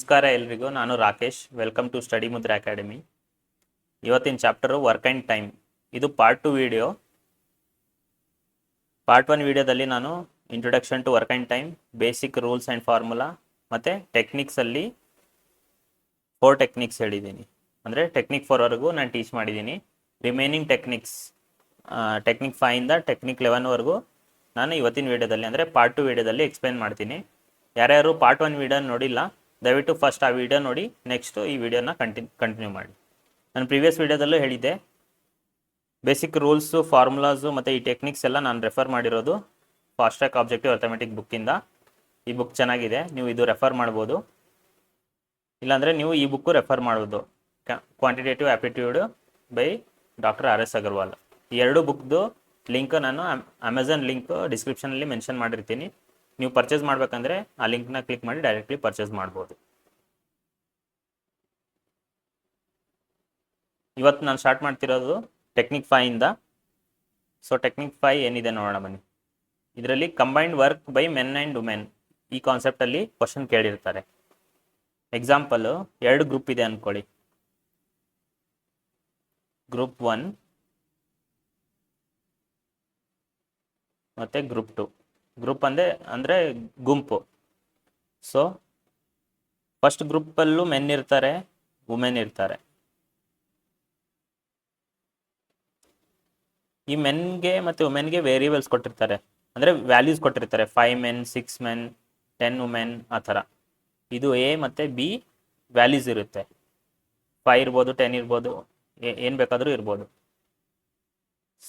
ನಮಸ್ಕಾರ ಎಲ್ರಿಗೂ. ನಾನು Rakesh. Welcome to Study Mudra Academy. ಇವತ್ತಿನ ಚಾಪ್ಟರು ವರ್ಕ್ ಆ್ಯಂಡ್ ಟೈಮ್. ಇದು ಪಾರ್ಟ್ 2 ವಿಡಿಯೋ. ಪಾರ್ಟ್ 1 ವಿಡಿಯೋದಲ್ಲಿ ನಾನು introduction to work and time, basic rules and formula ಮತ್ತು ಟೆಕ್ನಿಕ್ಸಲ್ಲಿ 4 ಟೆಕ್ನಿಕ್ಸ್ ಹೇಳಿದ್ದೀನಿ. ಅಂದರೆ ಟೆಕ್ನಿಕ್ 4ವರೆಗೂ ನಾನು ಟೀಚ್ ಮಾಡಿದ್ದೀನಿ. ರಿಮೈನಿಂಗ್ ಟೆಕ್ನಿಕ್ 5ಇಂದ ಟೆಕ್ನಿಕ್ 11ವರೆಗೂ ನಾನು ಇವತ್ತಿನ ವಿಡಿಯೋದಲ್ಲಿ ಅಂದರೆ ಪಾರ್ಟ್ 2 ವಿಡಿಯೋದಲ್ಲಿ ಎಕ್ಸ್ಪ್ಲೇನ್ ಮಾಡ್ತೀನಿ. ಯಾರ್ಯಾರು ಪಾರ್ಟ್ 1 ವಿಡಿಯೋ ನೋಡಿಲ್ಲ, ದಯವಿಟ್ಟು ಫಸ್ಟ್ ಆ ವಿಡಿಯೋ ನೋಡಿ, ನೆಕ್ಸ್ಟು ಈ ವಿಡಿಯೋನ ಕಂಟಿನ್ಯೂ ಮಾಡಿ. ನಾನು ಪ್ರೀವಿಯಸ್ ವಿಡಿಯೋದಲ್ಲೂ ಹೇಳಿದ್ದೆ, ಬೇಸಿಕ್ ರೂಲ್ಸು, ಫಾರ್ಮುಲಾಸು ಮತ್ತು ಈ ಟೆಕ್ನಿಕ್ಸ್ ಎಲ್ಲ ನಾನು ರೆಫರ್ ಮಾಡಿರೋದು ಫಾಸ್ಟ್ ಟ್ರ್ಯಾಕ್ ಆಬ್ಜೆಕ್ಟಿವ್ ಅರ್ಥಮೆಟಿಕ್ ಬುಕ್ಕಿಂದ. ಈ ಬುಕ್ ಚೆನ್ನಾಗಿದೆ, ನೀವು ಇದು ರೆಫರ್ ಮಾಡ್ಬೋದು. ಇಲ್ಲಾಂದರೆ ನೀವು ಈ ಬುಕ್ಕು ರೆಫರ್ ಮಾಡ್ಬೋದು, quantitative aptitude by doctor RS Agarwal. ಈ ಎರಡು ಬುಕ್ದು ಲಿಂಕ್ ನಾನು ಅಮೆಝಾನ್ ಲಿಂಕ್ ಡಿಸ್ಕ್ರಿಪ್ಷನಲ್ಲಿ ಮೆನ್ಷನ್ ಮಾಡಿರ್ತೀನಿ. ನೀವು ಪರ್ಚೇಸ್ ಮಾಡಬೇಕಂದ್ರೆ ಆ ಲಿಂಕ್ನ ಕ್ಲಿಕ್ ಮಾಡಿ ಡೈರೆಕ್ಟ್ಲಿ ಪರ್ಚೇಸ್ ಮಾಡ್ಬೋದು. ಇವತ್ತು ನಾನು ಸ್ಟಾರ್ಟ್ ಮಾಡ್ತಿರೋದು ಟೆಕ್ನಿಕ್ 5ಇಂದ. ಸೊ ಟೆಕ್ನಿಕ್ 5 ಏನಿದೆ ನೋಡೋಣ ಬನ್ನಿ. ಇದರಲ್ಲಿ combined work by men and women ಈ ಕಾನ್ಸೆಪ್ಟಲ್ಲಿ ಕ್ವಶನ್ ಕೇಳಿರ್ತಾರೆ. ಎಕ್ಸಾಂಪಲು 2 ಗ್ರೂಪ್ ಇದೆ ಅಂದ್ಕೊಳ್ಳಿ. ಗ್ರೂಪ್ 1 ಮತ್ತು ಗ್ರೂಪ್ 2. ಗ್ರೂಪ್ ಅಂದರೆ ಗುಂಪು. ಸೊ ಫಸ್ಟ್ ಗ್ರೂಪಲ್ಲೂ ಮೆನ್ ಇರ್ತಾರೆ, ವುಮೆನ್ ಇರ್ತಾರೆ. ಈ ಮೆನ್ಗೆ ಮತ್ತು ವುಮೆನ್ಗೆ ವೇರಿಯೇಬಲ್ಸ್ ಕೊಟ್ಟಿರ್ತಾರೆ, ಅಂದರೆ ವ್ಯಾಲ್ಯೂಸ್ ಕೊಟ್ಟಿರ್ತಾರೆ. 5 ಮೆನ್, 6 ಮೆನ್, 10 ವುಮೆನ್, ಆ ಥರ. ಇದು A ಮತ್ತು B ವ್ಯಾಲ್ಯೂಸ್ ಇರುತ್ತೆ. 5 ಇರ್ಬೋದು, 10 ಇರ್ಬೋದು, ಏನು ಬೇಕಾದರೂ ಇರ್ಬೋದು.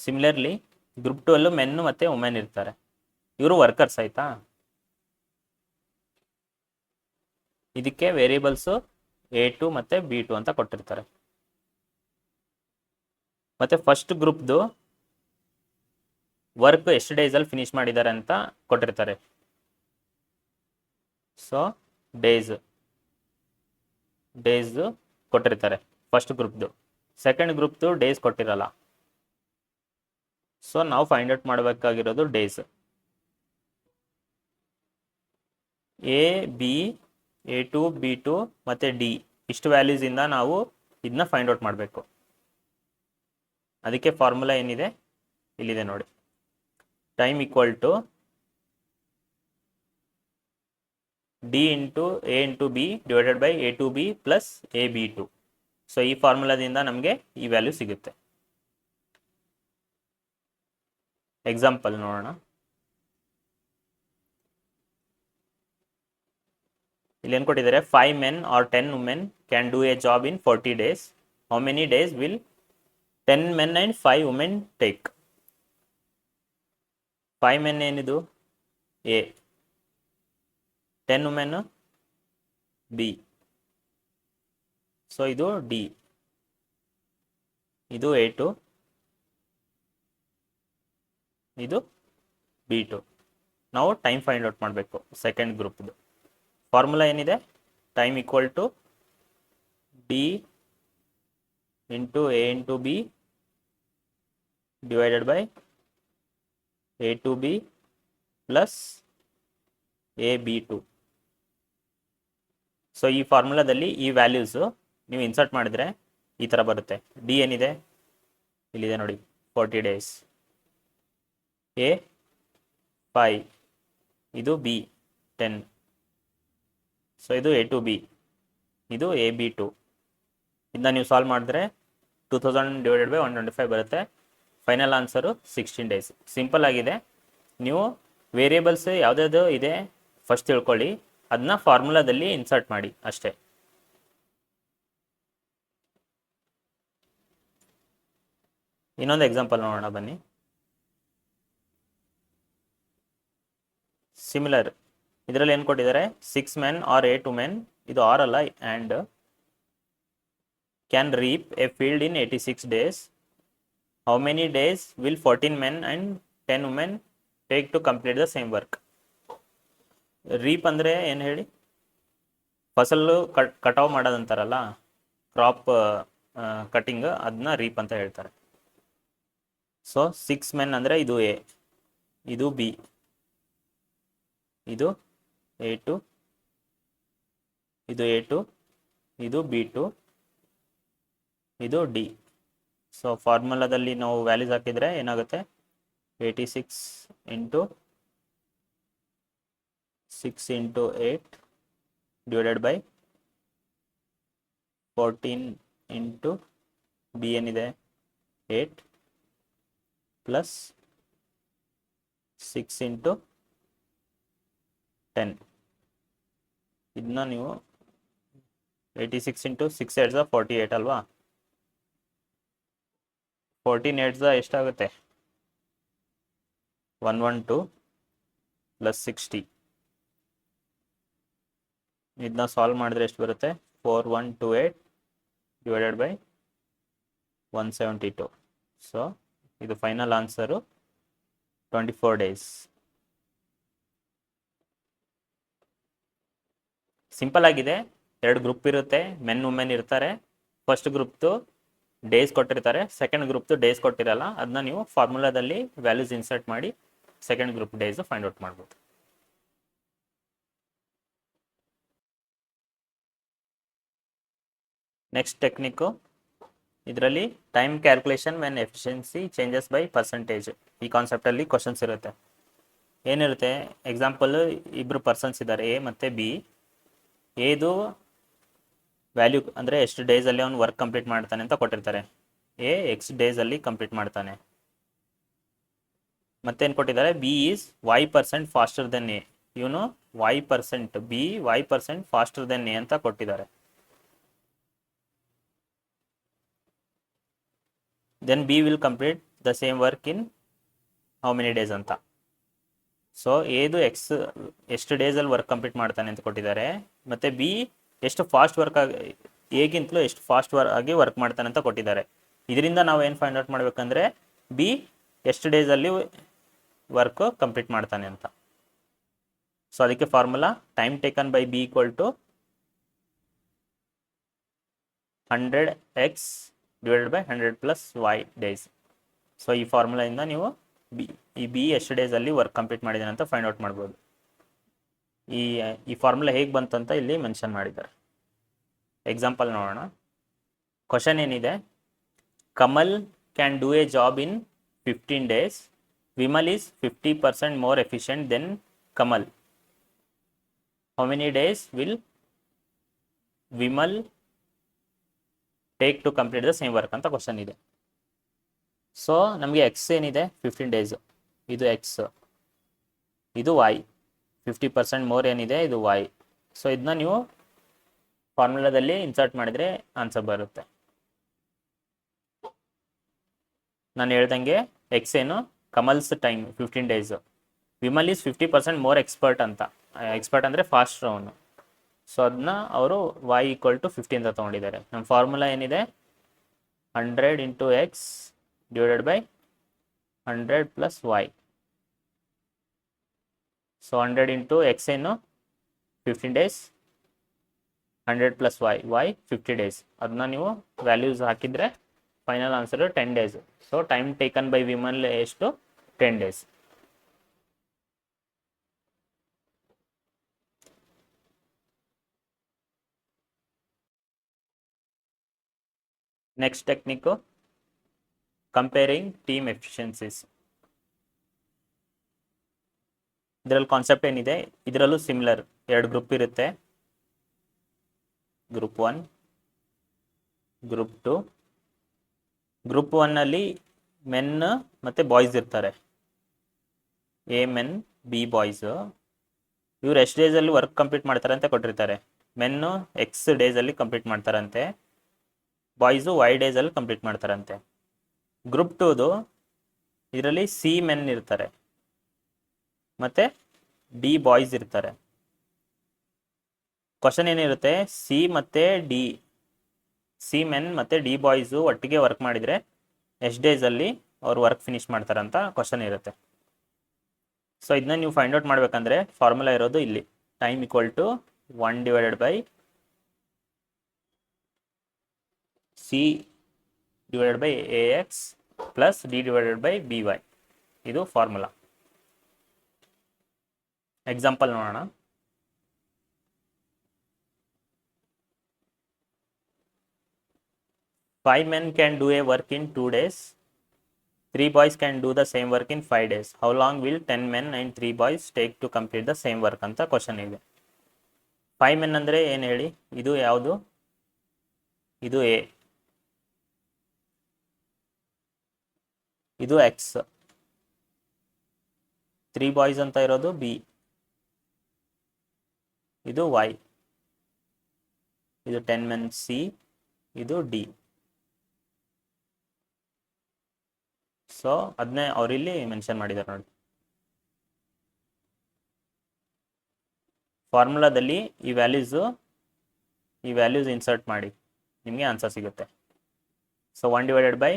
ಸಿಮಿಲರ್ಲಿ ಗ್ರೂಪ್ 2 ಅಲ್ಲೂ ಮೆನ್ನು ಮತ್ತು ವುಮೆನ್ ಇರ್ತಾರೆ. ಇವರು ವರ್ಕರ್ಸ್, ಆಯಿತಾ. ಇದಕ್ಕೆ ವೇರಿಯೇಬಲ್ಸು A2 ಮತ್ತು B2 ಅಂತ ಕೊಟ್ಟಿರ್ತಾರೆ. ಮತ್ತು ಫಸ್ಟ್ ಗ್ರೂಪ್ದು ವರ್ಕ್ ಎಷ್ಟು ಡೇಸಲ್ಲಿ ಫಿನಿಶ್ ಮಾಡಿದ್ದಾರೆ ಅಂತ ಕೊಟ್ಟಿರ್ತಾರೆ. ಸೊ ಡೇಸ್ ಕೊಟ್ಟಿರ್ತಾರೆ ಫಸ್ಟ್ ಗ್ರೂಪ್ದು. ಸೆಕೆಂಡ್ ಗ್ರೂಪ್ದು ಡೇಸ್ ಕೊಟ್ಟಿರಲ್ಲ. ಸೊ ನಾವು ಫೈಂಡ್ ಔಟ್ ಮಾಡಬೇಕಾಗಿರೋದು days. A, B, A2, B2 ಮತ್ತು D ಇಷ್ಟು ವ್ಯಾಲ್ಯೂಸಿಂದ ನಾವು ಇದನ್ನ ಫೈಂಡ್ ಔಟ್ ಮಾಡಬೇಕು. ಅದಕ್ಕೆ ಫಾರ್ಮುಲಾ ಏನಿದೆ ಇಲ್ಲಿದೆ ನೋಡಿ. Time equal to D into A into B divided by A2B plus AB2. So ಈ ಫಾರ್ಮುಲಾದಿಂದ ನಮಗೆ ಈ ವ್ಯಾಲ್ಯೂ ಸಿಗುತ್ತೆ. ಎಕ್ಸಾಂಪಲ್ ನೋಡೋಣ. ಇಲ್ಲಿ ಏನು ಕೊಟ್ಟಿದ್ದಾರೆ? 5 men or 10 women can do a job in 40 days. How many days will 10 men and 5 women take? 5 men ಏನಿದು? A. 10 women B. ಸೊ ಇದು D. ಇದು A2, ಇದು B2. ನಾವು ಟೈಮ್ ಫೈಂಡ್ ಔಟ್ ಮಾಡಬೇಕು ಸೆಕೆಂಡ್ ಗ್ರೂಪ್ದು. ಫಾರ್ಮುಲಾ ಏನಿದೆ? Time equal to D into A into B divided by A2B plus AB2. So ಈ ಫಾರ್ಮುಲಾದಲ್ಲಿ ಈ ವ್ಯಾಲ್ಯೂಸು ನೀವು ಇನ್ಸರ್ಟ್ ಮಾಡಿದರೆ ಈ ಥರ ಬರುತ್ತೆ. D ಏನಿದೆ? ಇಲ್ಲಿದೆ ನೋಡಿ, 40 days. A 5, ಇದು B 10. ಸೊ ಇದು A2B, ಇದು AB2. ಇದನ್ನ ನೀವು ಸಾಲ್ವ್ ಮಾಡಿದ್ರೆ 2000 ಡಿವೈಡೆಡ್ ಬೈ 125 ಬರುತ್ತೆ. Final answer 16 days. ಸಿಂಪಲ್ ಆಗಿದೆ. ನೀವು ವೇರಿಯೇಬಲ್ಸ್ ಯಾವುದ್ಯಾವುದು ಇದೆ ಫಸ್ಟ್ ತಿಳ್ಕೊಳ್ಳಿ, ಅದನ್ನ ಫಾರ್ಮುಲಾದಲ್ಲಿ ಇನ್ಸರ್ಟ್ ಮಾಡಿ ಅಷ್ಟೇ. ಇನ್ನೊಂದು ಎಕ್ಸಾಂಪಲ್ ನೋಡೋಣ ಬನ್ನಿ. ಸಿಮಿಲರ್ ಇದರಲ್ಲಿ ಏನು ಕೊಟ್ಟಿದ್ದಾರೆ? 6 men or 8 women, ಇದು ಆರ್ ಅಲ್ಲ and, can reap a field in 86 days. How many days will 14 men and 10 women take to complete the same work? Reap ಅಂದರೆ ಏನು ಹೇಳಿ? ಫಸಲು ಕಟಾವು ಮಾಡೋದಂತಾರಲ್ಲ, ಕ್ರಾಪ್ ಕಟಿಂಗ್, ಅದನ್ನ ರೀಪ್ ಅಂತ ಹೇಳ್ತಾರೆ. ಸೊ 6 men ಅಂದರೆ ಇದು A, ಇದು B, ಇದು A2, ಇದು A2, ಇದು B2, ಇದು D. ಸೊ ಫಾರ್ಮುಲಾದಲ್ಲಿ ನಾವು ವ್ಯಾಲ್ಯೂಸ್ ಹಾಕಿದರೆ ಏನಾಗುತ್ತೆ, 86 into 6 into 8 divided by 14 into B ಏನಿದೆ 8 ಪ್ಲಸ್ 6 ಇಂಟು 10. ಇದನ್ನ ನೀವು 86 ಇಂಟು 6 8 48 ಅಲ್ವಾ, 14 8 ಎಷ್ಟಾಗುತ್ತೆ, 112 ಪ್ಲಸ್ 60. ಇದನ್ನ ಸಾಲ್ವ್ ಮಾಡಿದ್ರೆ ಎಷ್ಟು ಬರುತ್ತೆ, 4128 ಡಿವೈಡೆಡ್ ಬೈ 172. ಸೊ ಇದು ಫೈನಲ್ ಆನ್ಸರು 24 ಡೇಸ್. ಸಿಂಪಲ್ ಆಗಿದೆ. 2 ಗ್ರೂಪ್ ಇರುತ್ತೆ, ಮೆನ್ ವುಮೆನ್ ಇರ್ತಾರೆ. ಫಸ್ಟ್ ಗ್ರೂಪ್ದು ಡೇಸ್ ಕೊಟ್ಟಿರ್ತಾರೆ, ಸೆಕೆಂಡ್ ಗ್ರೂಪ್ದು ಡೇಸ್ ಕೊಟ್ಟಿರಲ್ಲ. ಅದನ್ನ ನೀವು ಫಾರ್ಮುಲಾದಲ್ಲಿ ವ್ಯಾಲ್ಯೂಸ್ ಇನ್ಸರ್ಟ್ ಮಾಡಿ second group days find out ಮಾಡ್ಬೋದು. ನೆಕ್ಸ್ಟ್ ಟೆಕ್ನಿಕ್ಕು, ಇದರಲ್ಲಿ time calculation when efficiency changes by percentage. ಈ ಕಾನ್ಸೆಪ್ಟಲ್ಲಿ ಕ್ವಶನ್ಸ್ ಇರುತ್ತೆ. ಏನಿರುತ್ತೆ, ಎಕ್ಸಾಂಪಲ್ ಇಬ್ಬರು ಪರ್ಸನ್ಸ್ ಇದ್ದಾರೆ, ಎ ಮತ್ತು ಬಿ. ಎದು ವ್ಯಾಲ್ಯೂ ಅಂದರೆ ಎಷ್ಟು ಡೇಸಲ್ಲಿ ಅವನು ವರ್ಕ್ ಕಂಪ್ಲೀಟ್ ಮಾಡ್ತಾನೆ ಅಂತ ಕೊಟ್ಟಿರ್ತಾರೆ. ಎ X ಡೇಸಲ್ಲಿ ಕಂಪ್ಲೀಟ್ ಮಾಡ್ತಾನೆ. ಮತ್ತೇನು ಕೊಟ್ಟಿದ್ದಾರೆ, B is Y% faster than A. ಇವನು Y%, B Y% faster than A ಅಂತ ಕೊಟ್ಟಿದ್ದಾರೆ. Then B will complete the same work in how many days ಅಂತ. ಸೊ ಎದು ಎಷ್ಟು ಡೇಸಲ್ಲಿ ವರ್ಕ್ ಕಂಪ್ಲೀಟ್ ಮಾಡ್ತಾನೆ ಅಂತ ಕೊಟ್ಟಿದ್ದಾರೆ, ಮತ್ತು ಬಿ ಎಷ್ಟು ಫಾಸ್ಟ್ ವರ್ಕ್ ಎಗಿಂತಲೂ ಎಷ್ಟು ಫಾಸ್ಟ್ ಆಗಿ ವರ್ಕ್ ಮಾಡ್ತಾನೆ ಅಂತ ಕೊಟ್ಟಿದ್ದಾರೆ. ಇದರಿಂದ ನಾವು ಏನು ಫೈಂಡ್ ಔಟ್ ಮಾಡಬೇಕಂದ್ರೆ ಬಿ ಎಷ್ಟು ಡೇಸಲ್ಲಿ ವರ್ಕ್ ಕಂಪ್ಲೀಟ್ ಮಾಡ್ತಾನೆ ಅಂತ. ಸೊ ಅದಕ್ಕೆ formula time taken by B equal to 100x divided by 100 plus y days. So ಈ ಫಾರ್ಮುಲಾದಿಂದ ನೀವು ಬಿ ಎಷ್ಟು ಡೇಸಲ್ಲಿ ವರ್ಕ್ ಕಂಪ್ಲೀಟ್ ಮಾಡಿದ್ದಾನೆ ಅಂತ ಫೈಂಡ್ ಔಟ್ ಮಾಡ್ಬೋದು. ಈ ಫಾರ್ಮುಲಾ ಹೇಗೆ ಬಂತು ಅಂತ ಇಲ್ಲಿ ಮೆನ್ಷನ್ ಮಾಡಿದ್ದಾರೆ. ಎಕ್ಸಾಂಪಲ್ ನೋಡೋಣ. ಕ್ವಶನ್ ಏನಿದೆ, Kamal can do a job in 15 days. Vimal is 50% more efficient than Kamal. How many days will Vimal take to complete the same work ಅಂತ ಕ್ವಶನ್ ಇದೆ. ಸೊ ನಮಗೆ ಎಕ್ಸ್ ಏನಿದೆ 15 ಡೇಸ್, ಇದು ಎಕ್ಸ್, ಇದು ವೈ. 50% ಮೋರ್ ಏನಿದೆ ಇದು ವೈ. ಸೊ ಇದನ್ನ ನೀವು ಫಾರ್ಮುಲಾದಲ್ಲಿ ಇನ್ಸರ್ಟ್ ಮಾಡಿದರೆ ಆನ್ಸರ್ ಬರುತ್ತೆ. ನಾನು ಹೇಳ್ದಂಗೆ ಎಕ್ಸ್ ಏನು, Kamal's time 15 days. Vimal is 50% more expert ಅಂತ. ಎಕ್ಸ್ಪರ್ಟ್ ಅಂದರೆ ಫಾಸ್ಟ್ ಅವನು. ಸೊ ಅದನ್ನ ಅವರು y ಈಕ್ವಲ್ ಟು 50 ಅಂತ ತೊಗೊಂಡಿದ್ದಾರೆ. ನಮ್ಮ ಫಾರ್ಮುಲಾ ಏನಿದೆ, 100 into X divided by 100 plus Y. So 100 into X ಏನು 15 ಡೇಸ್, 100 ಪ್ಲಸ್ ವೈ 50 ಡೇಸ್. ಅದನ್ನ ನೀವು ವ್ಯಾಲ್ಯೂಸ್ ಹಾಕಿದರೆ final answer 10 days. So time taken by Vimal ಎಷ್ಟು, 10 days. Next technique, comparing team efficiencies. ಇದರಲ್ಲಿ concept ಏನಿದೆ, ಇದರಲ್ಲೂ ಸಿಮಿಲರ್. 2 ಗ್ರೂಪ್ ಇರುತ್ತೆ, ಗ್ರೂಪ್ 1, ಗ್ರೂಪ್ 2. ಗ್ರೂಪ್ 1ನಲ್ಲಿ ಮೆನ್ ಮತ್ತು ಬಾಯ್ಸ್ ಇರ್ತಾರೆ. A men, B boys. ಇವ್ರು ಎಷ್ಟು ಡೇಸಲ್ಲಿ ವರ್ಕ್ ಕಂಪ್ಲೀಟ್ ಮಾಡ್ತಾರೆ ಅಂತ ಕೊಟ್ಟಿರ್ತಾರೆ. ಮೆನ್ನು X ಡೇಸಲ್ಲಿ ಕಂಪ್ಲೀಟ್ ಮಾಡ್ತಾರಂತೆ, ಬಾಯ್ಸು Y ಡೇಸಲ್ಲಿ ಕಂಪ್ಲೀಟ್ ಮಾಡ್ತಾರಂತೆ. ಗ್ರೂಪ್ 2ದು ಇದರಲ್ಲಿ ಸಿ ಮೆನ್ ಇರ್ತಾರೆ ಮತ್ತು ಡಿ ಬಾಯ್ಸ್ ಇರ್ತಾರೆ. ಕ್ವಶನ್ ಏನಿರುತ್ತೆ, ಸಿ ಮತ್ತು ಡಿ, ಸಿ ಮೆನ್ ಮತ್ತು ಡಿ ಬಾಯ್ಸು ಒಟ್ಟಿಗೆ ವರ್ಕ್ ಮಾಡಿದರೆ ಎಷ್ಟು ಡೇಸಲ್ಲಿ ಅವ್ರು ವರ್ಕ್ ಫಿನಿಶ್ ಮಾಡ್ತಾರಂತ ಕ್ವಶನ್ ಇರುತ್ತೆ. ಸೊ ಇದನ್ನ ನೀವು ಫೈಂಡ್ ಔಟ್ ಮಾಡಬೇಕಂದ್ರೆ ಫಾರ್ಮುಲಾ ಇರೋದು ಇಲ್ಲಿ, time equal to 1 divided by C divided by A X plus D divided by B Y. ಇದು ಫಾರ್ಮುಲಾ. ಎಕ್ಸಾಂಪಲ್ ನೋಡೋಣ. 5 men can do a work in 2 days. 3 boys can do the same work in 5 days. How long will 10 men and 3 boys take to complete the same work ಅಂತ question ಇದೆ. 5 men ಅಂದರೆ ಏನು ಹೇಳಿ, ಇದು ಯಾವುದು, ಇದು A, ಇದು ಎಕ್ಸ್, 3 ಬಾಯ್ಸ್ ಅಂತ ಇರೋದು ಬಿ, ಇದು ವೈ, ಇದು 10 men ಸಿ, ಇದು ಡಿ. ಸೊ ಅದನ್ನೇ ಅವರಿಲ್ಲಿ ಮೆನ್ಷನ್ ಮಾಡಿದ್ದಾರೆ ನೋಡಿ. ಫಾರ್ಮುಲಾದಲ್ಲಿ ಈ ವ್ಯಾಲ್ಯೂಸ್ ಇನ್ಸರ್ಟ್ ಮಾಡಿ, ನಿಮಗೆ ಆನ್ಸರ್ ಸಿಗುತ್ತೆ. ಸೊ 1 ಡಿವೈಡೆಡ್ ಬೈ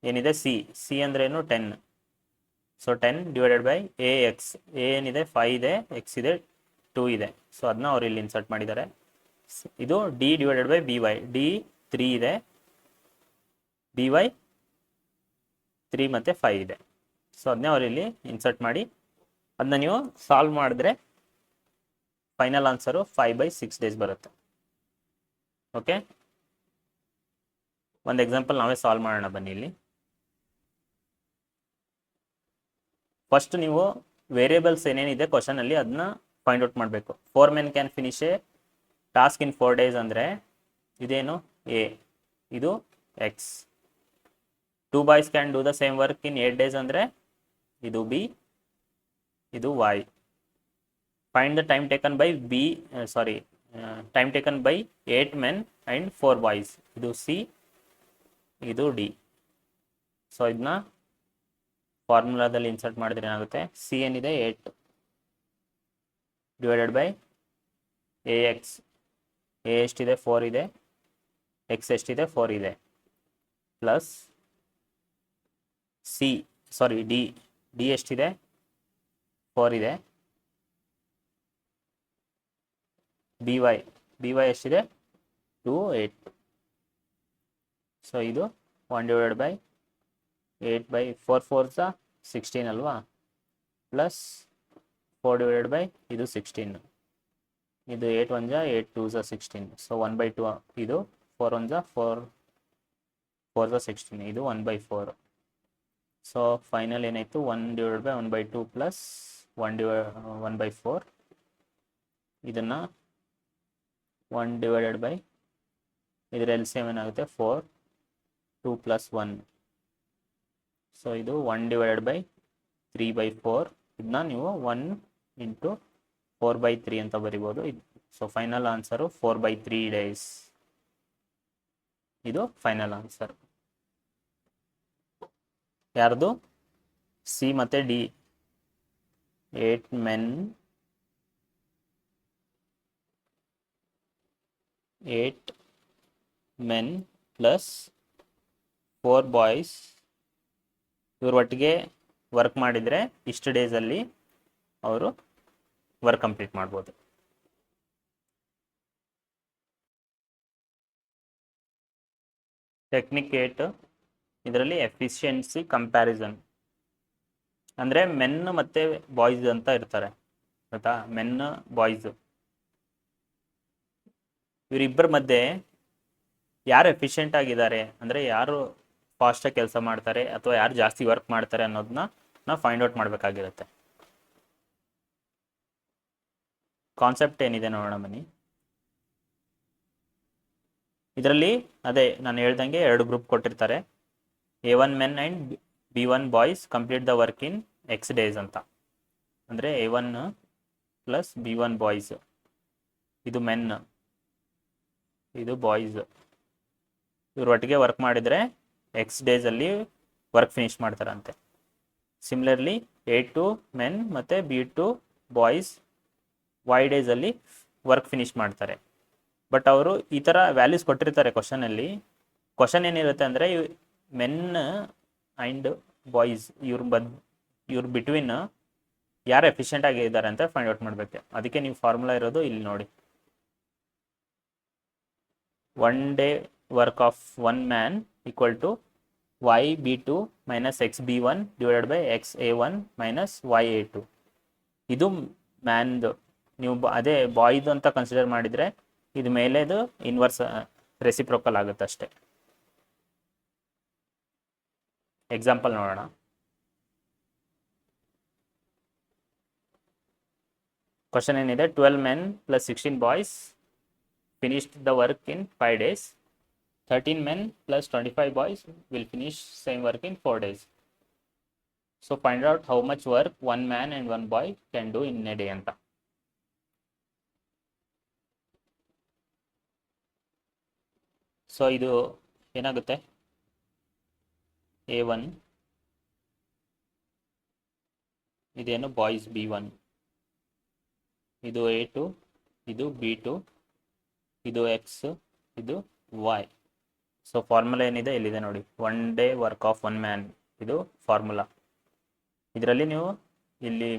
ಏನಿದೆ ಸಿ ಅಂದ್ರೇನು 10. So 10 divided by A X, A ಏನಿದೆ 5 ಇದೆ, ಎಕ್ಸ್ ಇದೆ 2 ಇದೆ. ಸೊ ಅದನ್ನ ಅವ್ರು ಇಲ್ಲಿ ಇನ್ಸರ್ಟ್ ಮಾಡಿದ್ದಾರೆ. ಇದು D divided by B Y, D 3 ಇದೆ, ಬಿ ವೈ 3 ಮತ್ತು 5 ಇದೆ. ಸೊ ಅದನ್ನೇ ಅವ್ರು ಇಲ್ಲಿ ಇನ್ಸರ್ಟ್ ಮಾಡಿ ಅದನ್ನ ನೀವು ಸಾಲ್ವ್ ಮಾಡಿದ್ರೆ ಫೈನಲ್ ಆನ್ಸರು 5/6 days ಬರುತ್ತೆ. ಓಕೆ, ಒಂದು ಎಕ್ಸಾಂಪಲ್ ನಾವೇ ಸಾಲ್ವ್ ಮಾಡೋಣ ಬನ್ನಿ. ಇಲ್ಲಿ ಫಸ್ಟ್ ನೀವು ವೇರಿಯೇಬಲ್ಸ್ ಏನೇನಿದೆ ಕ್ವಶನಲ್ಲಿ ಅದನ್ನ ಫೈಂಡ್ ಔಟ್ ಮಾಡಬೇಕು. 4 men can finish a task in 4 days ಅಂದರೆ ಇದೇನು ಎ, ಇದು X. 2 boys can do the same work in 8 days ಅಂದರೆ ಇದು ಬಿ, ಇದು Y. Find the time taken by time taken by 8 men and 4 boys, ಇದು C, ಇದು D. So ಇದನ್ನ ಫಾರ್ಮುಲಾದಲ್ಲಿ ಇನ್ಸರ್ಟ್ ಮಾಡಿದ್ರೆ ಏನಾಗುತ್ತೆ, ಸಿ ಏನಿದೆ 8 divided by A X, A ಎಷ್ಟಿದೆ 4 ಇದೆ, ಎಕ್ಸ್ ಎಷ್ಟಿದೆ 4 ಇದೆ, ಪ್ಲಸ್ ಡಿ ಎಷ್ಟಿದೆ 4 ಇದೆ, ಬಿ ವೈ ಎಷ್ಟಿದೆ 2 8. ಸೊ ಇದು 1 ಡಿವೈಡೆಡ್ ಬೈ 8/4 4 16 ಅಲ್ವಾ, ಪ್ಲಸ್ 4 ಡಿವೈಡೆಡ್ ಬೈ ಇದು 16, ಇದು 8 1 8 2 16. ಸೊ 1/2, ಇದು 4 1 4 4 16, ಇದು 1/4. ಸೊ ಫೈನಲ್ ಏನಾಯಿತು, 1 ಡಿವೈಡೆಡ್ ಬೈ 1/2 ಪ್ಲಸ್ 1/4. ಇದನ್ನು 1 ಡಿವೈಡೆಡ್ ಬೈ ಇದರ ಎಲ್ ಸಿ ಎಮ್ ಏನಾಗುತ್ತೆ 4, 2 + 1. ಸೊ ಇದು 1 ಡಿವೈಡೆಡ್ ಬೈ 3/4. ಇದನ್ನ ನೀವು 1 × 4/3 ಅಂತ ಬರಿಬೋದು. So final answer 4/3 days. ಇದು ಫೈನಲ್ ಆನ್ಸರ್ ಯಾರ್ದು, ಸಿ ಮತ್ತು ಡಿ. 8 men ಪ್ಲಸ್ 4 boys ಇವ್ರ ಒಟ್ಟಿಗೆ ವರ್ಕ್ ಮಾಡಿದರೆ ಇಷ್ಟು ಡೇಸಲ್ಲಿ ಅವರು ವರ್ಕ್ ಕಂಪ್ಲೀಟ್ ಮಾಡ್ಬೋದು. ಟೆಕ್ನಿಕ್ 8 ಇದರಲ್ಲಿ ಎಫಿಷಿಯನ್ಸಿ ಕಂಪ್ಯಾರಿಸನ್ ಅಂದರೆ ಮೆನ್ ಮತ್ತು ಬಾಯ್ಸ್ ಅಂತ ಇರ್ತಾರೆ ಗೊತ್ತಾ, ಮೆನ್ ಬಾಯ್ಸ್ ಇವರಿಬ್ಬರ ಮಧ್ಯೆ ಯಾರು ಎಫಿಷಿಯೆಂಟ್ ಆಗಿದ್ದಾರೆ ಅಂದರೆ ಯಾರು ಫಾಸ್ಟಾಗಿ ಕೆಲಸ ಮಾಡ್ತಾರೆ ಅಥವಾ ಯಾರು ಜಾಸ್ತಿ ವರ್ಕ್ ಮಾಡ್ತಾರೆ ಅನ್ನೋದನ್ನ ನಾವು ಫೈಂಡ್ ಔಟ್ ಮಾಡಬೇಕಾಗಿರುತ್ತೆ. ಕಾನ್ಸೆಪ್ಟ್ ಏನಿದೆ ನೋಡೋಣ ಬನ್ನಿ. ಇದರಲ್ಲಿ ಅದೇ ನಾನು ಹೇಳ್ದಂಗೆ 2 ಗ್ರೂಪ್ ಕೊಟ್ಟಿರ್ತಾರೆ. A1 men and B1 boys complete the work in X days ಅಂತ. ಅಂದರೆ A1 ಪ್ಲಸ್ B1 ಬಾಯ್ಸ್, ಇದು ಮೆನ್, ಇದು ಬಾಯ್ಸ್. ಇವ್ರ ಒಟ್ಟಿಗೆ ವರ್ಕ್ ಮಾಡಿದರೆ X ಡೇಸಲ್ಲಿ ವರ್ಕ್ ಫಿನಿಶ್ ಮಾಡ್ತಾರಂತೆ. ಸಿಮಿಲರ್ಲಿ A2 men ಮತ್ತು B2 ಬಾಯ್ಸ್ Y ಡೇಸಲ್ಲಿ ವರ್ಕ್ ಫಿನಿಶ್ ಮಾಡ್ತಾರೆ. ಬಟ್ ಅವರು ಈ ಥರ ವ್ಯಾಲ್ಯೂಸ್ ಕೊಟ್ಟಿರ್ತಾರೆ ಕ್ವಶನಲ್ಲಿ. ಕ್ವಶನ್ ಏನಿರುತ್ತೆ ಅಂದರೆ ಮೆನ್ ಆ್ಯಂಡ್ ಬಾಯ್ಸ್ ಇವ್ರ ಬಿಟ್ವೀನ್ ಯಾರು ಎಫಿಷಿಯೆಂಟ್ ಆಗಿದ್ದಾರೆ ಅಂತ ಫೈಂಡ್ ಔಟ್ ಮಾಡಬೇಕು. ಅದಕ್ಕೆ ನೀವು ಫಾರ್ಮುಲಾ ಇರೋದು ಇಲ್ಲಿ ನೋಡಿ. 1 day work of 1 man equal to YB2 minus XB1 divided by XA1 minus YA2. ಇದು ಮ್ಯಾನ್ದು. ನೀವು ಅದೇ ಬಾಯ್ದು ಅಂತ ಕನ್ಸಿಡರ್ ಮಾಡಿದರೆ ಇದು ಮೇಲೆದು ಇನ್ವರ್ಸ್ ರೆಸಿಪ್ರೋಕಲ್ ಆಗುತ್ತೆ ಅಷ್ಟೇ. ಎಕ್ಸಾಂಪಲ್ ನೋಡೋಣ. ಕ್ವಶನ್ ಏನಿದೆ, 12 men plus 16 boys finished the work in 5 days. 13 men plus 25 boys will finish same work in 4 days. So find out how much work one man and one boy can do in a day ಅಂತ. So ಇದು ಏನಾಗುತ್ತೆ, A1 ಇದೇನು boys B1, ಇದು A2, ಇದು B2, ಇದು X, ಇದು Y. So formula ಏನಿದೆ ಇಲ್ಲಿದೆ ನೋಡಿ, 1 day ವರ್ಕ್ ಆಫ್ 1 man, ಇದು ಫಾರ್ಮುಲಾ. ಇದರಲ್ಲಿ ನೀವು ಇಲ್ಲಿ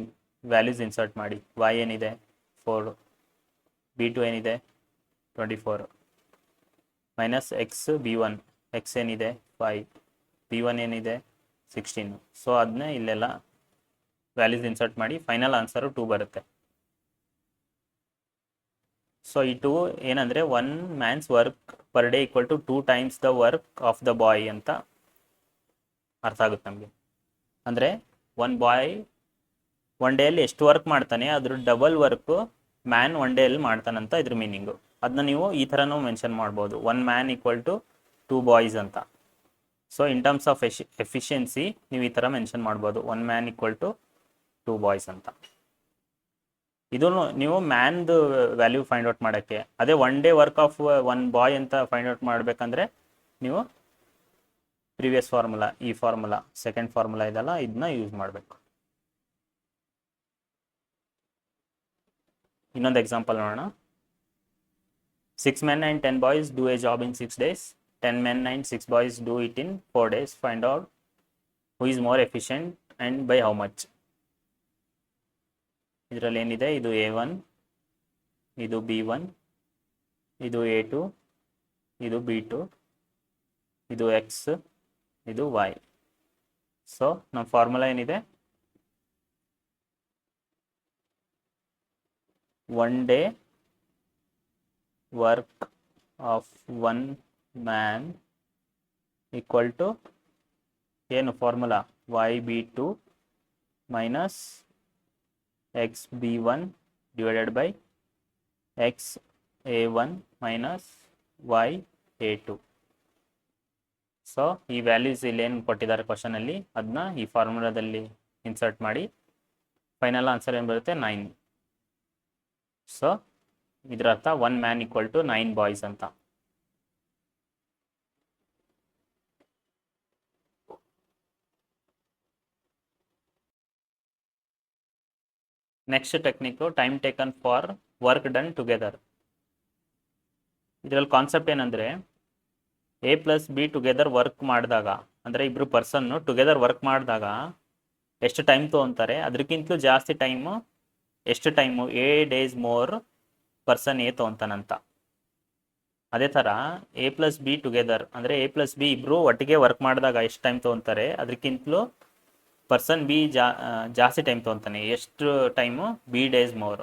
ವ್ಯಾಲ್ಯೂಸ್ ಇನ್ಸರ್ಟ್ ಮಾಡಿ. Y ಏನಿದೆ 4, B2 ಏನಿದೆ 24 ಮೈನಸ್ X B1, X ಏನಿದೆ 5, B1 ಏನಿದೆ 16. ಸೊ ಅದನ್ನೇ ಇಲ್ಲೆಲ್ಲ ವ್ಯಾಲ್ಯೂಸ್ ಇನ್ಸರ್ಟ್ ಮಾಡಿ, ಫೈನಲ್ ಆನ್ಸರು 2 ಬರುತ್ತೆ. ಸೊ ಈ 2 ಏನಂದರೆ 1 man's work per day equal to 2 times the work of the boy ಅಂತ ಅರ್ಥ ಆಗುತ್ತೆ ನಮಗೆ. ಅಂದರೆ ಒನ್ ಬಾಯ್ 1 ಡೇಯಲ್ಲಿ ಎಷ್ಟು ವರ್ಕ್ ಮಾಡ್ತಾನೆ ಅದ್ರ ಡಬಲ್ ವರ್ಕು ಮ್ಯಾನ್ 1 ಡೇಯಲ್ಲಿ ಮಾಡ್ತಾನಂತ ಇದ್ರ ಮೀನಿಂಗು. ಅದನ್ನ ನೀವು ಈ ಥರನೂ ಮೆನ್ಷನ್ ಮಾಡ್ಬೋದು, 1 man ಈಕ್ವಲ್ ಟು 2 boys ಅಂತ. So in terms of efficiency ನೀವು ಈ ಥರ ಮೆನ್ಷನ್ ಮಾಡ್ಬೋದು, 1 man ಈಕ್ವಲ್ ಟು 2 boys ಅಂತ. ಇದು ನೀವು ಮ್ಯಾನ್ದು ವ್ಯಾಲ್ಯೂ ಫೈಂಡ್ ಔಟ್ ಮಾಡೋಕ್ಕೆ. ಅದೇ 1 day ವರ್ಕ್ ಆಫ್ 1 boy ಅಂತ ಫೈಂಡ್ ಔಟ್ ಮಾಡಬೇಕಂದ್ರೆ ನೀವು ಪ್ರೀವಿಯಸ್ ಫಾರ್ಮುಲಾ, ಈ ಫಾರ್ಮುಲಾ ಸೆಕೆಂಡ್ ಫಾರ್ಮುಲಾ ಇದೆಲ್ಲ ಇದನ್ನ ಯೂಸ್ ಮಾಡಬೇಕು. ಇನ್ನೊಂದು ಎಕ್ಸಾಂಪಲ್ ನೋಡೋಣ. 6 men and 10 boys do a job in 6 days. 10 men and 6 boys do it in 4 days. Find out who is more efficient and by how much. ಇದರಲ್ಲಿ ಏನಿದೆ, ಇದು A1, ಇದು B1, ಇದು A2, ಇದು B2, ಇದು X, ಇದು Y. So ನಮ್ಮ formula ಏನಿದೆ, 1 day work of 1 man equal to ಏನು formula, YB2 minus XB1 divided by XA1 minus YA2. So ಈ ವ್ಯಾಲ್ಯೂಸ್ ಇಲ್ಲಿ ಏನು ಕೊಟ್ಟಿದ್ದಾರೆ ಕ್ವಶನಲ್ಲಿ ಅದನ್ನ ಈ ಫಾರ್ಮುಲಾದಲ್ಲಿ ಇನ್ಸರ್ಟ್ ಮಾಡಿ. ಫೈನಲ್ ಆನ್ಸರ್ ಏನು ಬರುತ್ತೆ, 9. ಸೊ ಇದರ ಅರ್ಥ 1 man ಈಕ್ವಲ್ ಟು 9 boys ಅಂತ. Next technique, time taken for work done together. ಇದರಲ್ಲಿ ಕಾನ್ಸೆಪ್ಟ್ ಏನಂದರೆ, A+B ಟುಗೆದರ್ ವರ್ಕ್ ಮಾಡಿದಾಗ, ಅಂದರೆ ಇಬ್ಬರು ಪರ್ಸನ್ನು ಟುಗೆದರ್ ವರ್ಕ್ ಮಾಡಿದಾಗ ಎಷ್ಟು ಟೈಮ್ ತೊಗೊತಾರೆ ಅದಕ್ಕಿಂತಲೂ ಜಾಸ್ತಿ ಟೈಮು, ಎಷ್ಟು time A days more person A ತೊಗೊತಾನಂತ. ಅದೇ ಥರ A+B ಟುಗೆದರ್ ಅಂದರೆ A+B ಇಬ್ಬರು ಒಟ್ಟಿಗೆ ವರ್ಕ್ ಮಾಡಿದಾಗ ಎಷ್ಟು ಟೈಮ್ ತೊಗೊತಾರೆ ಅದಕ್ಕಿಂತಲೂ ಪರ್ಸನ್ B ಜಾಸ್ತಿ ಟೈಮ್ ತೊಗೊತಾನೆ. ಎಷ್ಟು ಟೈಮು, B days ಮೋರ್.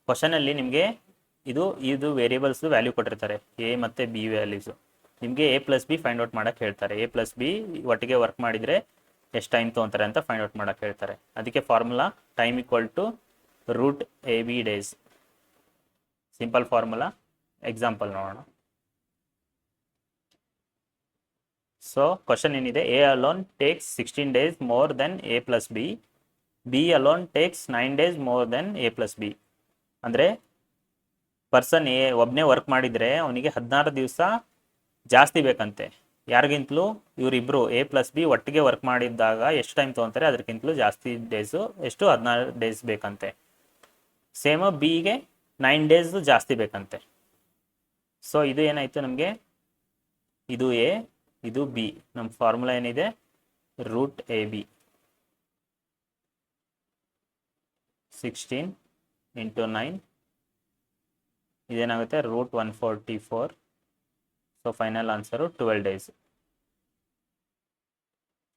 ಕ್ವಶನಲ್ಲಿ ನಿಮಗೆ ಇದು ವೇರಿಯೇಬಲ್ಸ್ ವ್ಯಾಲ್ಯೂ ಕೊಟ್ಟಿರ್ತಾರೆ, A ಮತ್ತು B ವ್ಯಾಲ್ಯೂಸು. ನಿಮಗೆ A+B ಫೈಂಡ್ ಔಟ್ ಮಾಡೋಕ್ಕೆ ಹೇಳ್ತಾರೆ. A+B ಒಟ್ಟಿಗೆ ವರ್ಕ್ ಮಾಡಿದರೆ ಎಷ್ಟು ಟೈಮ್ ತೊಗೊತಾರೆ ಅಂತ ಫೈಂಡ್ ಔಟ್ ಮಾಡೋಕ್ಕೆ ಹೇಳ್ತಾರೆ. ಅದಕ್ಕೆ formula time equal to √AB days. Simple formula. Example ನೋಡೋಣ. ಸೊ ಕ್ವಶನ್ ಏನಿದೆ, A alone takes 16 days more than A+B. B alone takes 9 days more than A+B. ಅಂದರೆ ಪರ್ಸನ್ A ಒಬ್ಬನೇ ವರ್ಕ್ ಮಾಡಿದರೆ ಅವನಿಗೆ 16 ದಿವಸ ಜಾಸ್ತಿ ಬೇಕಂತೆ. ಯಾರಿಗಿಂತಲೂ ಇವರಿಬ್ಬರು A+B ಒಟ್ಟಿಗೆ ವರ್ಕ್ ಮಾಡಿದ್ದಾಗ ಎಷ್ಟು ಟೈಮ್ ತೊಗೊತಾರೆ ಅದಕ್ಕಿಂತಲೂ ಜಾಸ್ತಿ ಡೇಸು, ಎಷ್ಟು 16 ಡೇಸ್ ಬೇಕಂತೆ. ಸೇಮ್ Bಗೆ 9 days ಜಾಸ್ತಿ ಬೇಕಂತೆ. ಸೊ ಇದು ಏನಾಯಿತು ನಮಗೆ, ಇದು A, ಇದು B. ನಮ್ಮ ಫಾರ್ಮುಲಾ ಏನಿದೆ, √AB. 16 × 9 ಇದೇನಾಗುತ್ತೆ, √144. So final answer 12 days.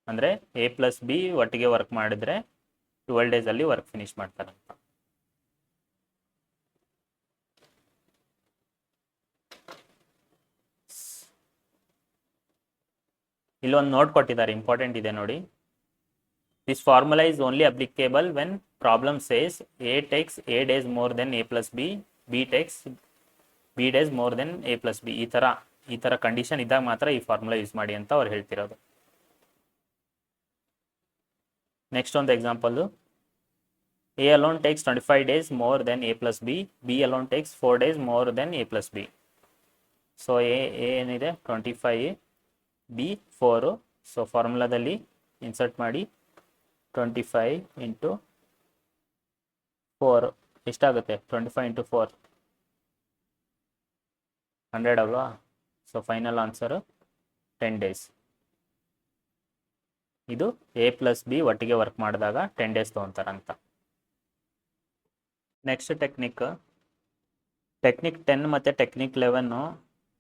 ಅಂದರೆ A+B ಒಟ್ಟಿಗೆ ವರ್ಕ್ ಮಾಡಿದರೆ 12 days ವರ್ಕ್ ಫಿನಿಶ್ ಮಾಡ್ತಾರಂತ. ಇಲ್ಲೊಂದು ನೋಟ್ ಕೊಟ್ಟಿದ್ದಾರೆ, ಇಂಪಾರ್ಟೆಂಟ್ ಇದೆ ನೋಡಿ. This formula is only applicable when problem says A takes A days more than A plus B takes B days more than A plus B. ಈ ಥರ condition ಇದ್ದಾಗ ಮಾತ್ರ ಈ ಫಾರ್ಮುಲಾ ಯೂಸ್ ಮಾಡಿ ಅಂತ ಅವ್ರು ಹೇಳ್ತಿರೋದು. ನೆಕ್ಸ್ಟ್ ಒಂದು example, A alone takes 25 days more than A plus B alone takes 4 days more than A plus B. So A ಏನಿದೆ 25, ಬಿ 4. ಸೊ ಫಾರ್ಮುಲಾದಲ್ಲಿ ಇನ್ಸರ್ಟ್ ಮಾಡಿ 25 ಇಂಟು 4 ಎಷ್ಟಾಗುತ್ತೆ? 25 ಇಂಟು 4 100 ಅಲ್ವಾ? So final answer 10 days. ಇದು ಎ ಪ್ಲಸ್ ಬಿ ಒಟ್ಟಿಗೆ work ಮಾಡಿದಾಗ 10 days ತೊಗೊತಾರಂತ. Next technique 10 ಮತ್ತು technique 11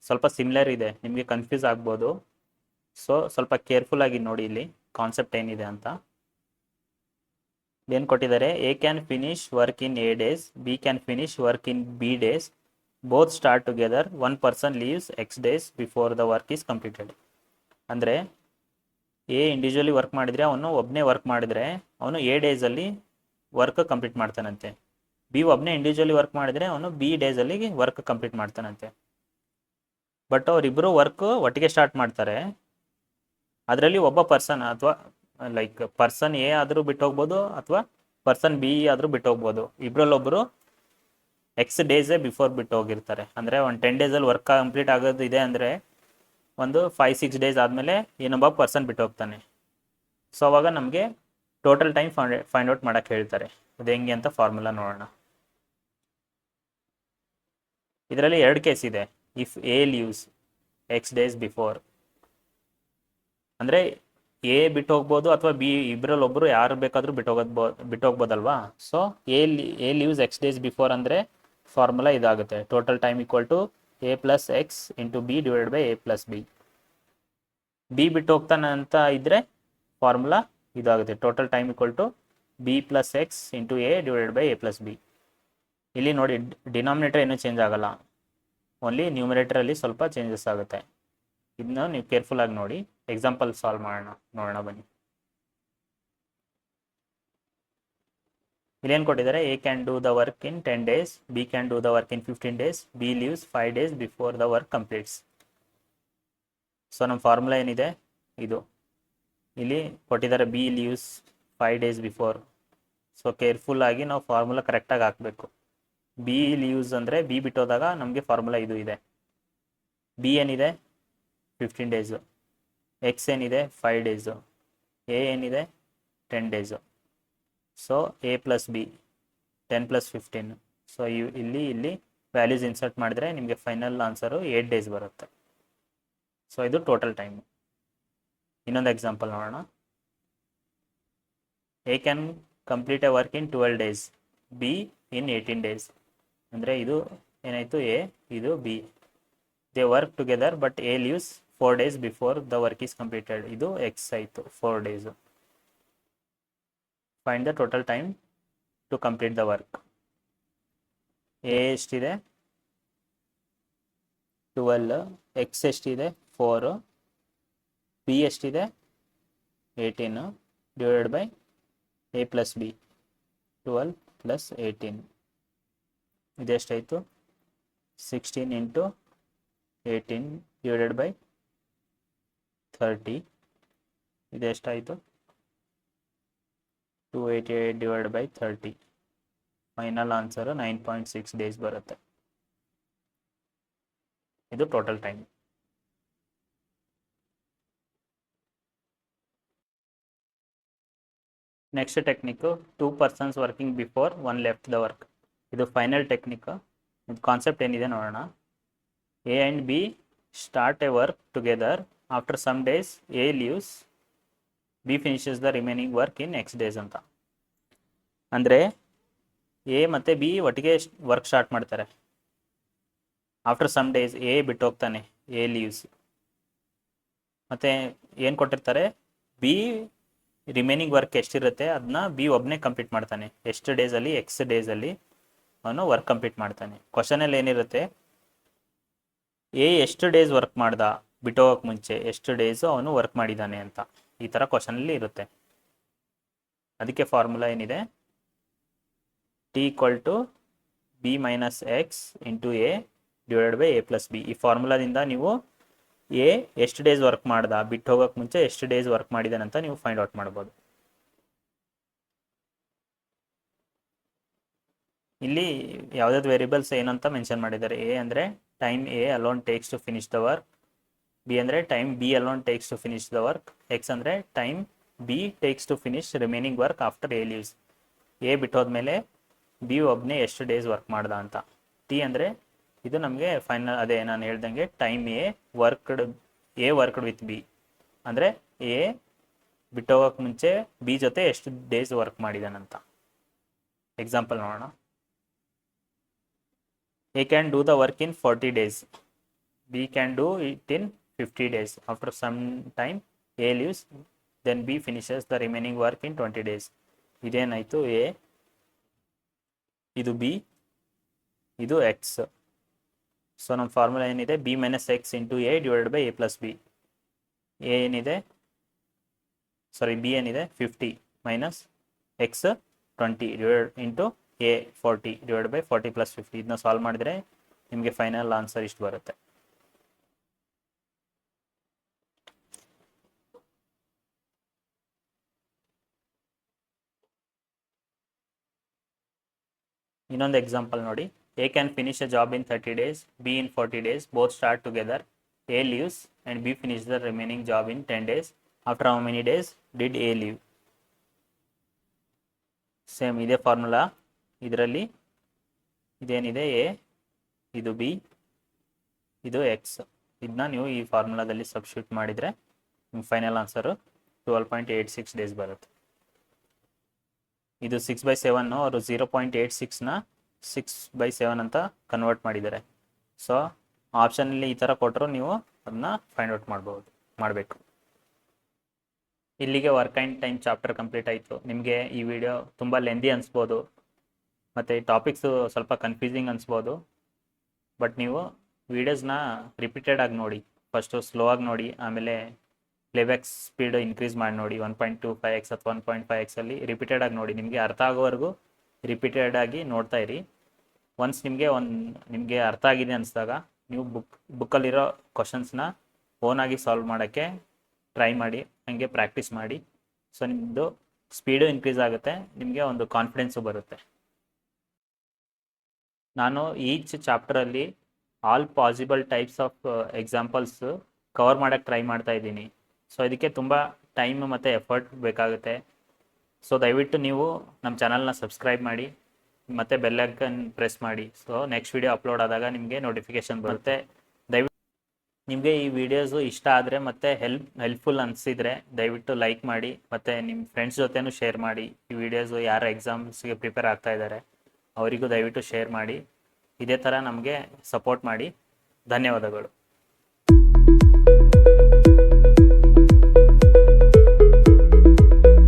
ಸ್ವಲ್ಪ similar ಇದೆ, ನಿಮಗೆ ಕನ್ಫ್ಯೂಸ್ ಆಗ್ಬೋದು. ಸೊ ಸ್ವಲ್ಪ ಕೇರ್ಫುಲ್ ಆಗಿ ನೋಡಿ ಇಲ್ಲಿ ಕಾನ್ಸೆಪ್ಟ್ ಏನಿದೆ ಅಂತ. ಏನು ಕೊಟ್ಟಿದ್ದಾರೆ? A can finish work in a days, B can finish work in B days, both start together, one person leaves X days before the work is completed. ಅಂದರೆ ಎ ಇಂಡಿವಿಜುವಲಿ ವರ್ಕ್ ಮಾಡಿದರೆ ಅವನು ಒಬ್ಬನೇ work ಮಾಡಿದರೆ ಅವನು A ಡೇಸಲ್ಲಿ work complete ಮಾಡ್ತಾನಂತೆ. B ಒಬ್ಬನೇ individually work ಮಾಡಿದರೆ ಅವನು ಬಿ ಡೇಸಲ್ಲಿ ವರ್ಕ್ ಕಂಪ್ಲೀಟ್ ಮಾಡ್ತಾನಂತೆ. ಬಟ್ ಅವರಿಬ್ಬರು ವರ್ಕ್ ಒಟ್ಟಿಗೆ ಸ್ಟಾರ್ಟ್ ಮಾಡ್ತಾರೆ. ಅದರಲ್ಲಿ ಒಬ್ಬ ಪರ್ಸನ್ ಅಥವಾ ಲೈಕ್ ಪರ್ಸನ್ ಎ ಆದರೂ ಬಿಟ್ಟು ಹೋಗ್ಬೋದು ಅಥವಾ ಪರ್ಸನ್ ಬಿ ಆದರೂ ಬಿಟ್ಟು ಹೋಗ್ಬೋದು. ಇಬ್ಬರಲ್ಲೊಬ್ಬರು ಎಕ್ಸ್ ಡೇಸೇ ಬಿಫೋರ್ ಬಿಟ್ಟು ಹೋಗಿರ್ತಾರೆ. ಅಂದರೆ ಒಂದು 10 ಡೇಸಲ್ಲಿ ವರ್ಕ್ ಕಂಪ್ಲೀಟ್ ಆಗೋದು ಇದೆ ಅಂದರೆ ಒಂದು 5-6 ಡೇಸ್ ಆದಮೇಲೆ ಇನ್ನೊಬ್ಬ ಪರ್ಸನ್ ಬಿಟ್ಟು ಹೋಗ್ತಾನೆ. ಸೊ ಅವಾಗ ನಮಗೆ ಟೋಟಲ್ ಟೈಮ್ ಫೈಂಡ್ ಔಟ್ ಮಾಡೋಕ್ಕೆ ಹೇಳ್ತಾರೆ. ಅದು ಹೆಂಗೆ ಅಂತ ಫಾರ್ಮುಲಾ ನೋಡೋಣ. ಇದರಲ್ಲಿ 2 ಕೇಸ್ ಇದೆ. If A leaves X days before ಅಂದರೆ ಎ ಬಿಟ್ಟು ಹೋಗ್ಬೋದು ಅಥವಾ ಬಿ ಇಬ್ಬರಲ್ಲಿ ಒಬ್ಬರು ಯಾರು ಬೇಕಾದರೂ ಬಿಟ್ಟು ಹೋಗ್ಬೋದಲ್ವಾ. So A leaves X days before ಅಂದರೆ ಫಾರ್ಮುಲಾ ಇದಾಗುತ್ತೆ, total time equal to A plus X into B divide by A plus B. B ಬಿಟ್ಟು ಹೋಗ್ತಾನೆ ಅಂತ ಇದ್ದರೆ ಫಾರ್ಮುಲಾ ಇದಾಗುತ್ತೆ, total time equal to B plus X into A divided by A plus B. ಇಲ್ಲಿ ನೋಡಿ denominator ಏನೂ change ಆಗಲ್ಲ, only ನ್ಯೂಮಿನೇಟರಲ್ಲಿ ಸ್ವಲ್ಪ ಚೇಂಜಸ್ ಆಗುತ್ತೆ. ಇದನ್ನ ನೀವು ಕೇರ್ಫುಲ್ಲಾಗಿ ನೋಡಿ. ಎಕ್ಸಾಂಪಲ್ ಸಾಲ್ವ್ ನೋಡೋಣ ಬನ್ನಿ. ಇಲ್ಲೇನು ಕೊಟ್ಟಿದ್ದಾರೆ? A can do the work in 10 days, B can do the work in 15 days, B leaves 5 days before the work completes. So ನಮ್ಮ ಫಾರ್ಮುಲಾ ಏನಿದೆ ಇದು. ಇಲ್ಲಿ ಕೊಟ್ಟಿದ್ದಾರೆ B leaves 5 days before. So ಕೇರ್ಫುಲ್ಲಾಗಿ ನಾವು ಫಾರ್ಮುಲಾ ಕರೆಕ್ಟಾಗಿ ಹಾಕಬೇಕು. ಬಿ ಲೀವ್ಸ್ ಅಂದರೆ ಬಿ ಬಿಟ್ಟೋದಾಗ ನಮಗೆ ಫಾರ್ಮುಲಾ ಇದು ಇದೆ. ಬಿ ಏನಿದೆ 15 ಡೇಸು, ಎಕ್ಸ್ ಏನಿದೆ 5 ಡೇಸು, ಎ ಏನಿದೆ 10 days. So A plus B 10 + 15. So ಇಲ್ಲಿ ವ್ಯಾಲ್ಯೂಸ್ ಇನ್ಸರ್ಟ್ ಮಾಡಿದ್ರೆ ನಿಮಗೆ ಫೈನಲ್ ಆನ್ಸರು 8 ಡೇಸ್ ಬರುತ್ತೆ. ಸೊ ಇದು ಟೋಟಲ್ ಟೈಮು. ಇನ್ನೊಂದು ಎಕ್ಸಾಂಪಲ್ ನೋಡೋಣ. A can complete A work in 12 days, B in 18 days. ಅಂದರೆ ಇದು ಏನಾಯಿತು? ಎ, ಇದು B. They work together but A leaves 4 days before the work is completed. ಇದು X ಆಯಿತು, 4 days. Find the total time to complete the work. A ಎಷ್ಟಿದೆ? 12, X ಎಷ್ಟಿದೆ? 4, B ಎಷ್ಟಿದೆ? 18 divided by A plus B 12 + 18. ಇದೆಷ್ಟಾಯಿತು? 16 ಇಂಟು 18 divided by 30. ಇದೆಷ್ಟಾಯಿತು? 288 divide by 30. Final answer 9.6 days ಬರುತ್ತೆ. ಇದು total time. Next technique 2 persons working before 1 left the work. ಇದು final technique. ಇದು ಕಾನ್ಸೆಪ್ಟ್ ಏನಿದೆ ನೋಡೋಣ. A and B start a work together. After some days A leaves, B finishes the remaining work in next days ಅಂತ. ಅಂದರೆ A ಮತ್ತು B ಒಟ್ಟಿಗೆ work start ಮಾಡ್ತಾರೆ. After some days A ಬಿಟ್ಟು ಹೋಗ್ತಾನೆ, ಎ ಲೀವ್ಸ್. ಮತ್ತು ಏನು ಕೊಟ್ಟಿರ್ತಾರೆ? ಬಿ ರಿಮೈನಿಂಗ್ ವರ್ಕ್ ಎಷ್ಟಿರುತ್ತೆ ಅದನ್ನ ಬಿ ಒಬ್ಬನೇ ಕಂಪ್ಲೀಟ್ ಮಾಡ್ತಾನೆ. ಎಷ್ಟು ಡೇಸಲ್ಲಿ? ಎಕ್ಸ್ ಡೇಸಲ್ಲಿ ಅವನು ವರ್ಕ್ ಕಂಪ್ಲೀಟ್ ಮಾಡ್ತಾನೆ. ಕ್ವಶನಲ್ಲಿ ಏನಿರುತ್ತೆ? ಎ ಎಷ್ಟು ಡೇಸ್ ವರ್ಕ್ ಮಾಡ್ದ ಬಿಟ್ಟೋಗೋಕ್ಕೆ ಮುಂಚೆ ಎಷ್ಟು ಡೇಸು ಅವನು ವರ್ಕ್ ಮಾಡಿದ್ದಾನೆ ಅಂತ ಈ ಥರ ಕ್ವಶನಲ್ಲಿ ಇರುತ್ತೆ. ಅದಕ್ಕೆ ಫಾರ್ಮುಲಾ ಏನಿದೆ, T equal to B minus X into A divided by A plus B. ಈ ಫಾರ್ಮುಲಾದಿಂದ ನೀವು ಎ ಎಷ್ಟು ಡೇಸ್ ವರ್ಕ್ ಮಾಡ್ದ, ಬಿಟ್ಟು ಹೋಗೋಕ್ಕೆ ಮುಂಚೆ ಎಷ್ಟು ಡೇಸ್ ವರ್ಕ್ ಮಾಡಿದಾನೆ ಅಂತ ನೀವು ಫೈಂಡ್ ಔಟ್ ಮಾಡ್ಬೋದು. ಇಲ್ಲಿ ಯಾವುದಾದ್ರು ವೇರಿಯಬಲ್ಸ್ ಏನಂತ ಮೆನ್ಷನ್ ಮಾಡಿದ್ದಾರೆ. ಎ ಅಂದರೆ time A alone takes to finish the work, B ಅಂದರೆ time B alone takes to finish the work, X ಅಂದರೆ time B takes to finish remaining work after A leaves. A ಬಿಟ್ಟೋದ್ಮೇಲೆ B ಒಬ್ಬನೇ ಎಷ್ಟು days work ಮಾಡ್ದ ಅಂತ. T ಅಂದರೆ ಇದು ನಮಗೆ ಫೈನಲ್, ಅದೇ ನಾನು ಹೇಳ್ದಂಗೆ time A worked with B ಅಂದರೆ ಎ ಬಿಟ್ಟೋಗೋಕ್ಕೆ ಮುಂಚೆ ಬಿ ಜೊತೆ ಎಷ್ಟು ಡೇಸ್ ವರ್ಕ್ ಮಾಡಿದಾನಂತ. ಎಕ್ಸಾಂಪಲ್ ನೋಡೋಣ. A can do the work in 40 days. B can do it in 50 days. After some time, A leaves, then B finishes the remaining work in 20 days. ಇದೇನಾಯಿತು, A, ಇದು B, ಇದು X. So ನಮ್ಮ formula ಏನಿದೆ, B minus X into A divided by A plus B. B ಏನಿದೆ 50 minus X 20 divide into A 40 divide by 40 plus 50. ಇದನ್ನ solve ಮಾಡಿದರೆ ನಿಮಗೆ final answer ಇಷ್ಟು ಬರುತ್ತೆ. ಇನ್ನೊಂದು ಎಕ್ಸಾಂಪಲ್ ನೋಡಿ. A can finish a job in 30 days, B in 40 days. Both start together. A leaves and B finish the remaining job in 10 days. After how many days did A leave? Same ಇದೇ formula. ಇದರಲ್ಲಿ ಇದೇನಿದೆ, A, ಇದು B, ಇದು X. ಇದನ್ನ ನೀವು ಈ ಫಾರ್ಮುಲಾದಲ್ಲಿ substitute ಮಾಡಿದರೆ ನಿಮ್ಮ final answer 12.86 days ಬರುತ್ತೆ. ಇದು 6/7, ಅವರು 0.86ನ 6/7 ಅಂತ ಕನ್ವರ್ಟ್ ಮಾಡಿದ್ದಾರೆ. ಸೊ ಆಪ್ಷನಲ್ಲಿ ಈ ಥರ ಕೊಟ್ಟರು ನೀವು ಅದನ್ನ ಫೈಂಡ್ ಔಟ್ ಮಾಡಬೇಕು. ಇಲ್ಲಿಗೆ work and time chapter complete ಆಯಿತು. ನಿಮಗೆ ಈ ವಿಡಿಯೋ ತುಂಬ ಲೆಂದಿ ಅನಿಸ್ಬೋದು ಮತ್ತು ಟಾಪಿಕ್ಸು ಸ್ವಲ್ಪ ಕನ್ಫ್ಯೂಸಿಂಗ್ ಅನಿಸ್ಬೋದು. ಬಟ್ ನೀವು ವೀಡಿಯೋಸ್ನ ರಿಪೀಟೆಡಾಗಿ ನೋಡಿ. ಫಸ್ಟು ಸ್ಲೋ ಆಗಿ ನೋಡಿ, ಆಮೇಲೆ ಪ್ಲೇಬ್ಯಾಕ್ ಸ್ಪೀಡ್ ಇನ್ಕ್ರೀಸ್ ಮಾಡಿ ನೋಡಿ. 1.25x ಅಥವಾ 1.5x ರಿಪೀಟೆಡಾಗಿ ನೋಡಿ. ನಿಮಗೆ ಅರ್ಥ ಆಗೋವರೆಗೂ ರಿಪೀಟೆಡಾಗಿ ನೋಡ್ತಾ ಇರಿ. ಒನ್ಸ್ ನಿಮಗೆ ಅರ್ಥ ಆಗಿದೆ ಅನಿಸಿದಾಗ ನೀವು ಬುಕ್ಕಲ್ಲಿರೋ ಕ್ವಶನ್ಸ್ನ ಓನಾಗಿ ಸಾಲ್ವ್ ಮಾಡೋಕ್ಕೆ ಟ್ರೈ ಮಾಡಿ, ಹಾಗೆ ಪ್ರಾಕ್ಟೀಸ್ ಮಾಡಿ. ಸೊ ನಿಮ್ಮದು ಸ್ಪೀಡು ಇನ್ಕ್ರೀಸ್ ಆಗುತ್ತೆ, ನಿಮಗೆ ಒಂದು ಕಾನ್ಫಿಡೆನ್ಸು ಬರುತ್ತೆ. ನಾನು ಈಚ್ ಚಾಪ್ಟರಲ್ಲಿ all possible types of examples cover ಮಾಡೋಕ್ಕೆ ಟ್ರೈ ಮಾಡ್ತಾ ಇದ್ದೀನಿ. ಸೊ ಇದಕ್ಕೆ ತುಂಬ ಟೈಮ್ ಮತ್ತು ಎಫರ್ಟ್ ಬೇಕಾಗುತ್ತೆ. ಸೊ ದಯವಿಟ್ಟು ನೀವು ನಮ್ಮ ಚಾನಲ್ನ ಸಬ್ಸ್ಕ್ರೈಬ್ ಮಾಡಿ ಮತ್ತು ಬೆಲ್ ಐಕಾನ್ ಪ್ರೆಸ್ ಮಾಡಿ. ಸೊ ನೆಕ್ಸ್ಟ್ ವಿಡಿಯೋ ಅಪ್ಲೋಡ್ ಆದಾಗ ನಿಮಗೆ ನೋಟಿಫಿಕೇಷನ್ ಬರುತ್ತೆ. ದಯವಿಟ್ಟು ನಿಮಗೆ ಈ ವಿಡಿಯೋಸು ಇಷ್ಟ ಆದರೆ ಮತ್ತು ಹೆಲ್ಪ್ಫುಲ್ ಅನಿಸಿದರೆ ದಯವಿಟ್ಟು ಲೈಕ್ ಮಾಡಿ ಮತ್ತು ನಿಮ್ಮ ಫ್ರೆಂಡ್ಸ್ ಜೊತೆನೂ ಶೇರ್ ಮಾಡಿ. ಈ ವಿಡಿಯೋಸು ಯಾರು ಎಕ್ಸಾಮ್ಸ್ಗೆ ಪ್ರಿಪೇರ್ ಆಗ್ತಾ ಇದ್ದಾರೆ ಅವರಿಗೂ ದಯವಿಟ್ಟು ಶೇರ್ ಮಾಡಿ. ಇದೇ ಥರ ನಮಗೆ ಸಪೋರ್ಟ್ ಮಾಡಿ. ಧನ್ಯವಾದಗಳು.